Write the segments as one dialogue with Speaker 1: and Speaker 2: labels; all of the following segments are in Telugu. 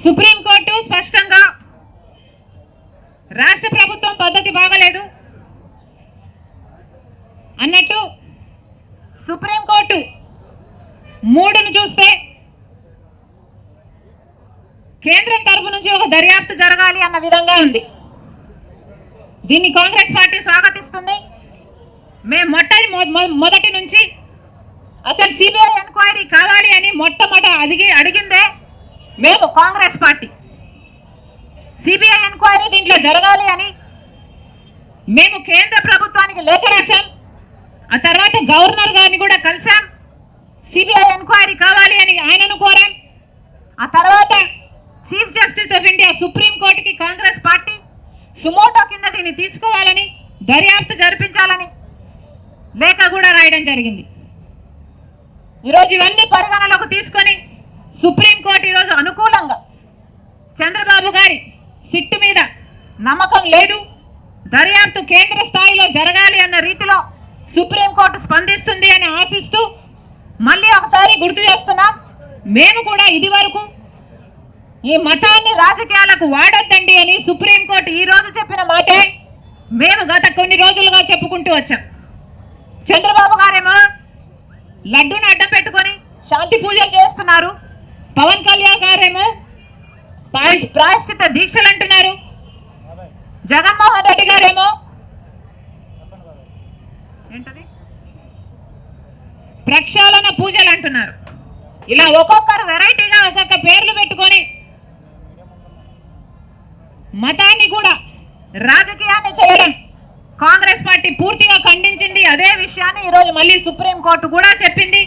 Speaker 1: సుప్రీంకోర్టు స్పష్టంగా రాష్ట్ర ప్రభుత్వం పద్ధతి బాగలేదు అన్నట్టు సుప్రీంకోర్టు 3ను చూస్తే కేంద్రం తరపు నుంచి ఒక దర్యాప్తు జరగాలి అన్న విధంగా ఉంది. దీన్ని కాంగ్రెస్ పార్టీ స్వాగతిస్తుంది. మేము మొదటి నుంచి అసలు సిబిఐ ఎంక్వైరీ కావాలి అని అడిగిందే మేము కాంగ్రెస్ పార్టీ. సిబిఐ ఎంక్వైరీ దీంట్లో జరగాలి అని మేము కేంద్ర ప్రభుత్వానికి లేఖ రాశాం. ఆ తర్వాత గవర్నర్ గారిని కూడా కలిసాం. సిబిఐ ఎంక్వైరీ కావాలి అని ఆయనను కోరాం. ఆ తర్వాత చీఫ్ జస్టిస్ ఆఫ్ ఇండియా సుప్రీంకోర్టుకి కాంగ్రెస్ పార్టీ సుమోటో కింద దీన్ని తీసుకోవాలని, దర్యాప్తు జరిపించాలని లేఖ కూడా రాయడం జరిగింది. ఈరోజు ఇవన్నీ పరిగణలోకి తీసుకొని సుప్రీంకోర్టు ఈరోజు అనుకూలంగా చంద్రబాబు గారి సిట్టు మీద నమ్మకం లేదు, దర్యాప్తు కేంద్ర స్థాయిలో జరగాలి అన్న రీతిలో సుప్రీంకోర్టు స్పందిస్తుంది అని ఆశిస్తూ మళ్ళీ ఒకసారి గుర్తు చేస్తున్నాం. మేము కూడా ఇది వరకు ఈ మతాన్ని రాజకీయాలకు వాడొద్దండి అని సుప్రీంకోర్టు ఈ రోజు చెప్పిన మాటే మేము గత కొన్ని రోజులుగా చెప్పుకుంటూ వచ్చాం. చంద్రబాబు గారేమో లడ్డూని అడ్డం పెట్టుకొని శాంతి పూజలు చేస్తున్నారు. పవన్ కళ్యాణ్ గారేమో ప్రాయశ్చిత దీక్షలు అంటున్నారు. జగన్మోహన్ రెడ్డి గారేమో ఏంటది ప్రక్షాళన పూజలు అంటున్నారు. ఇలా ఒక్కొక్కరు వెరైటీగా ఒక్కొక్క పేర్లు పెట్టుకొని మతాన్ని కూడా రాజకీయాన్ని చేయడం కాంగ్రెస్ పార్టీ పూర్తిగా ఖండించింది. అదే విషయాన్ని ఈరోజు మళ్ళీ సుప్రీంకోర్టు కూడా చెప్పింది.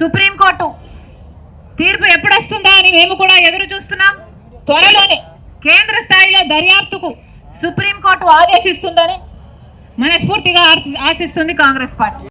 Speaker 1: సుప్రీంకోర్టు తీర్పు ఎప్పుడొస్తుందా అని మేము కూడా ఎదురు చూస్తున్నాం. త్వరలోనే కేంద్ర స్థాయిలో దర్యాప్తుకు సుప్రీంకోర్టు ఆదేశిస్తుందని మనస్ఫూర్తిగా ఆశిస్తుంది కాంగ్రెస్ పార్టీ.